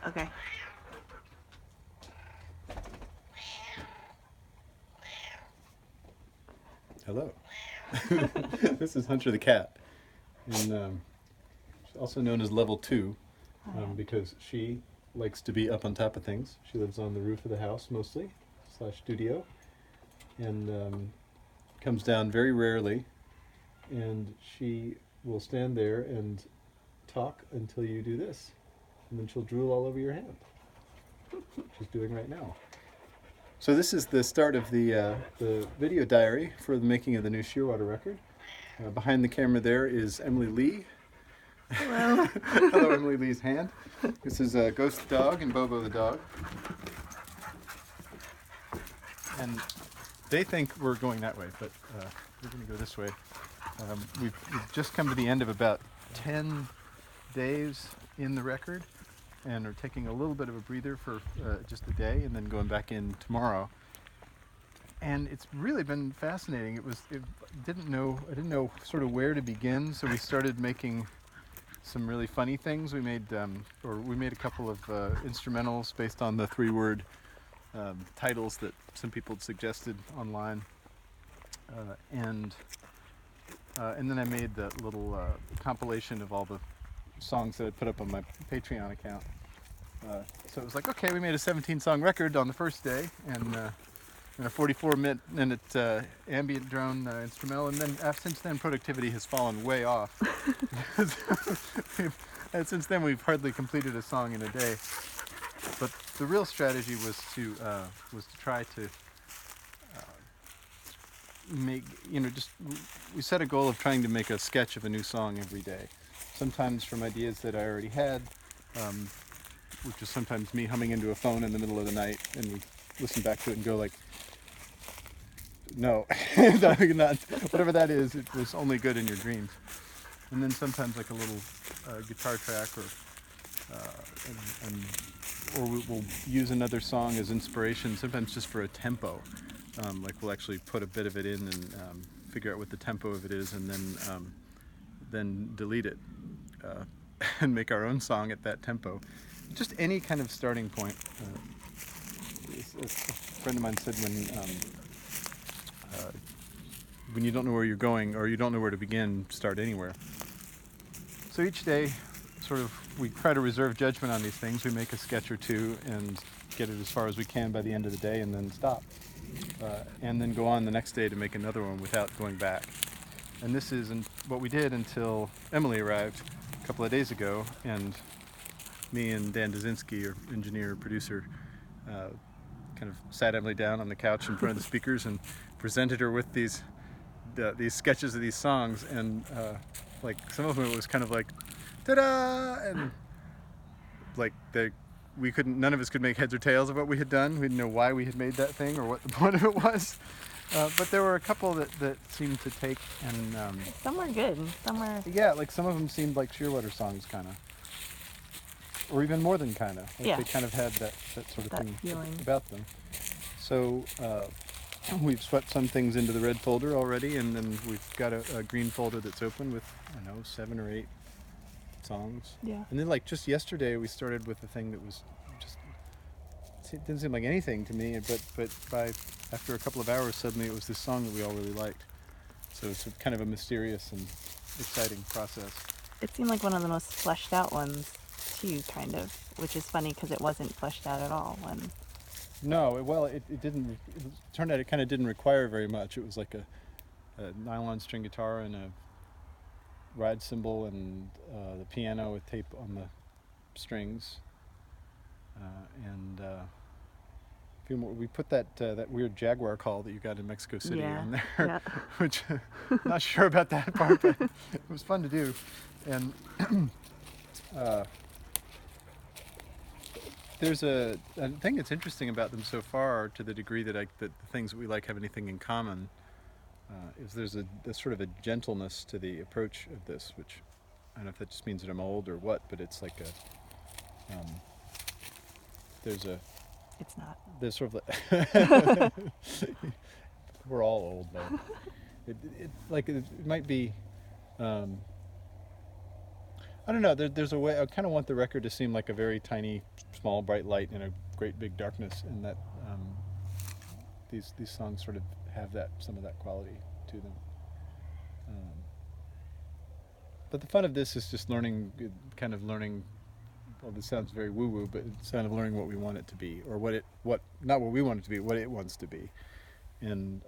Okay. Hello. This is Hunter the cat, and she's also known as Level 2 because she likes to be up on top of things. She lives on the roof of the house mostly, slash studio, and comes down very rarely, and she will stand there and talk until you do this, and then she'll drool all over your hand. She's doing right now. So this is the start of the video diary for the making of the new Shearwater record. Behind the camera there is Emily Lee. Hello. Hello, Emily Lee's hand. This is Ghost the dog and Bobo the dog. And they think we're going that way, but we're going to go this way. We've just come to the end of about 10 days in the record, and are taking a little bit of a breather for just a day, and then going back in tomorrow. And it's really been fascinating. I didn't know sort of where to begin, so we started making some really funny things. We made a couple of instrumentals based on the 3-word titles that some people had suggested online, and then I made that little compilation of all the songs that I put up on my Patreon account. So it was like, okay, we made a 17-song record on the first day, and a 44-minute ambient drone instrumental, and then since then productivity has fallen way off. And since then we've hardly completed a song in a day. But the real strategy was to try to make, we set a goal of trying to make a sketch of a new song every day. Sometimes from ideas that I already had, which is sometimes me humming into a phone in the middle of the night, and we listen back to it and go like, no, not, whatever that is, it was only good in your dreams. And then sometimes like a little guitar track, or we'll use another song as inspiration, sometimes just for a tempo. Like we'll actually put a bit of it in and figure out what the tempo of it is, and then delete it and make our own song at that tempo. Just any kind of starting point. A friend of mine said when you don't know where you're going, or you don't know where to begin, start anywhere. So each day, we try to reserve judgment on these things. We make a sketch or two and get it as far as we can by the end of the day, and then stop. And then go on the next day to make another one without going back. And this is what we did until Emily arrived a couple of days ago, and me and Dan Dazinski, our engineer, producer, kind of sat Emily down on the couch in front of the speakers and presented her with these sketches of these songs, and like some of them it was kind of like, ta-da! And like none of us could make heads or tails of what we had done. We didn't know why we had made that thing or what the point of it was. But there were a couple that seemed to take, and Some were good, and some were... yeah, like some of them seemed like Shearwater songs, kind of, or even more than kind of. Like Yeah. They kind of had that sort of That thing feeling. about them. So we've swept some things into the red folder already, and then we've got a green folder that's open with, I don't know, 7 or 8 songs. Yeah. And then like just yesterday we started with a thing that was just, it didn't seem like anything to me, but after a couple of hours suddenly it was this song that we all really liked. So it's kind of a mysterious and exciting process. It seemed like one of the most fleshed out ones, too, kind of, which is funny because it wasn't fleshed out at all. No, it didn't, it turned out it kind of didn't require very much. It was like a nylon string guitar and a ride cymbal and the piano with tape on the strings, and a few more. We put that weird Jaguar call that you got in Mexico City on there, Yeah. which not sure about that part, but it was fun to do. And there's a thing that's interesting about them so far, to the degree that the things that we like have anything in common, is there's a sort of a gentleness to the approach of this, which I don't know if that just means that I'm old or what, but it's like It's not. there's sort of we're all old though. It might be, I I don't know. There's a way. I kind of want the record to seem like a very tiny, small, bright light in a great big darkness, and that these songs sort of have some of that quality to them. Um, but the fun of this is just learning, kind of learning. Well, this sounds very woo-woo, but it's kind of learning what we want it to be, or not what we want it to be, what it wants to be. And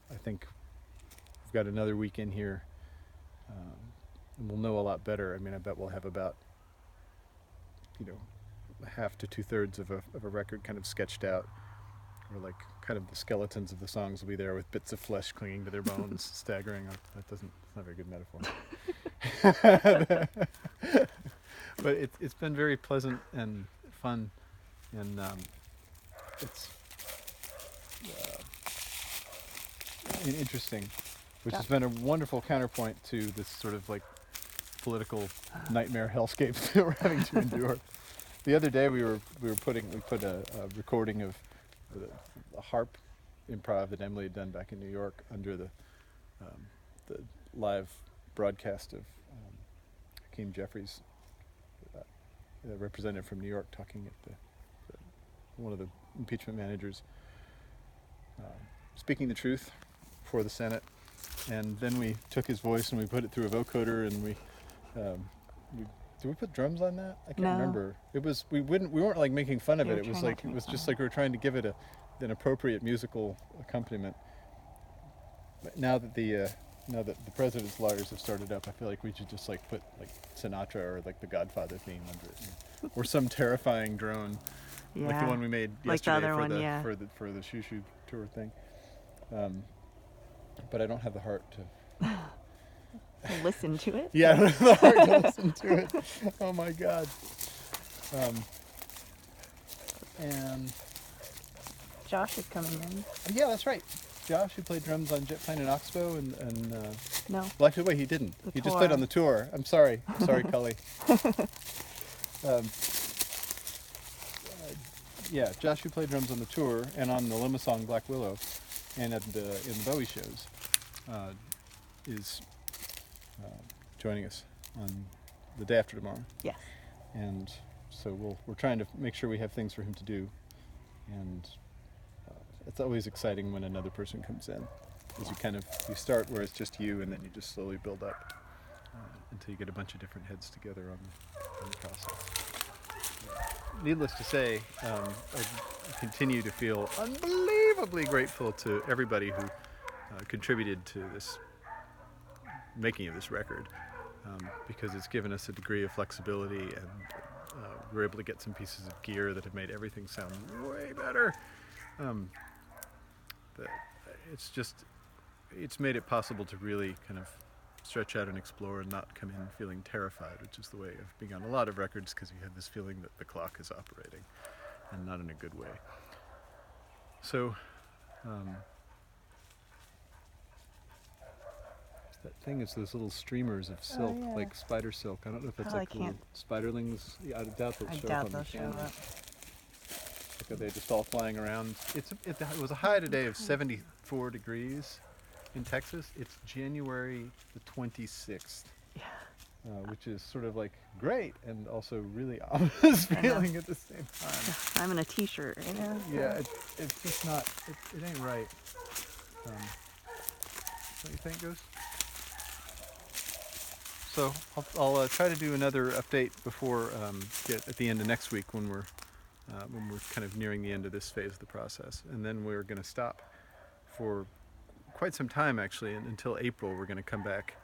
I think we've got another week in here, and we'll know a lot better. I mean, I bet we'll have about, half to 2/3 of a record kind of sketched out, or like kind of the skeletons of the songs will be there with bits of flesh clinging to their bones, staggering. It's not a very good metaphor. But it's been very pleasant and fun, and it's interesting, which has been a wonderful counterpoint to this sort of like political nightmare hellscape that we're having to endure. The other day we put a recording of a harp improv that Emily had done back in New York under the live broadcast of Hakeem Jeffries, representative from New York, talking at one of the impeachment managers, speaking the truth for the Senate. And then we took his voice and we put it through a vocoder, and we did we put drums on that? I can't remember. It was we weren't like making fun of it. It was like just like we were trying to give it an appropriate musical accompaniment. But now that the president's lawyers have started up, I feel like we should just like put like Sinatra or like the Godfather theme under it, or some terrifying drone, like the one we made yesterday for the Shoo Shoo tour thing. But I don't have the heart to listen to it. Yeah, I don't have the heart to listen to it. Oh my God. And Josh is coming in. Yeah, that's right. Josh, who played drums on Jet Plane and Oxbow, and no. Well, actually, wait, he didn't. He just played on the tour. I'm sorry, Cully. Yeah, Josh, who played drums on the tour and on the Lima song Black Willow, and in the Bowie shows, is joining us on the day after tomorrow. Yes. And so we're trying to make sure we have things for him to do, and it's always exciting when another person comes in, because you start where it's just you, and then you just slowly build up until you get a bunch of different heads together on the process. Needless to say, I continue to feel unbelievably grateful to everybody who contributed to this making of this record, because it's given us a degree of flexibility, and we're able to get some pieces of gear that have made everything sound way better. But it's made it possible to really kind of stretch out and explore and not come in feeling terrified, which is the way of being on a lot of records, because you have this feeling that the clock is operating, and not in a good way. So that thing is those little streamers of silk, like spider silk. I don't know if that's like little spiderlings. Yeah, I doubt they'll show up on the camera. Like, are they just all flying around? It was a high today of 74 degrees in Texas. It's January the 26th, which is sort of like great and also really ominous feeling at the same time. I'm in a t-shirt right now. Yeah, it's just not, it ain't right. What do you think, Goose? So I'll try to do another update before at the end of next week, when we're kind of nearing the end of this phase of the process, and then we're going to stop for quite some time, actually, until April. We're going to come back,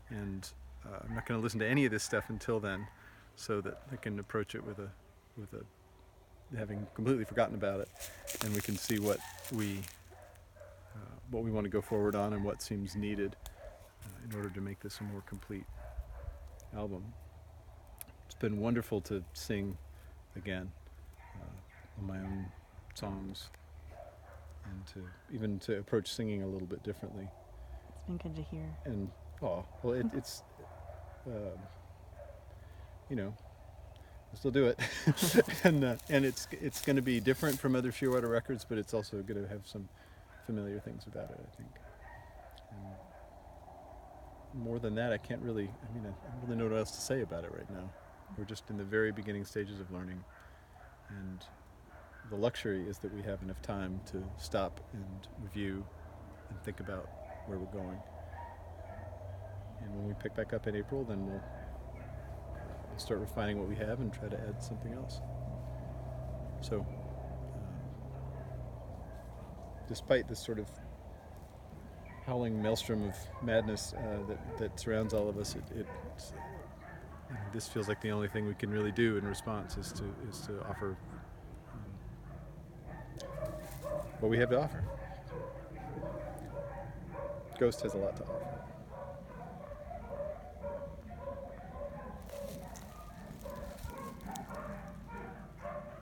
and I'm not going to listen to any of this stuff until then, so that I can approach it with a having completely forgotten about it, and we can see what we want to go forward on and what seems needed in order to make this a more complete album. It's been wonderful to sing again on my own songs, and to approach singing a little bit differently. It's been good to hear. And it's I'll still do it, and it's going to be different from other Shearwater records, but it's also going to have some familiar things about it, I think. more than that, I can't really, I mean, I don't really know what else to say about it right now. We're just in the very beginning stages of learning. And the luxury is that we have enough time to stop and review and think about where we're going. And when we pick back up in April, then we'll start refining what we have and try to add something else. So, despite this sort of howling maelstrom of madness that surrounds all of us, this feels like the only thing we can really do in response is to offer what we have to offer. Ghost has a lot to offer.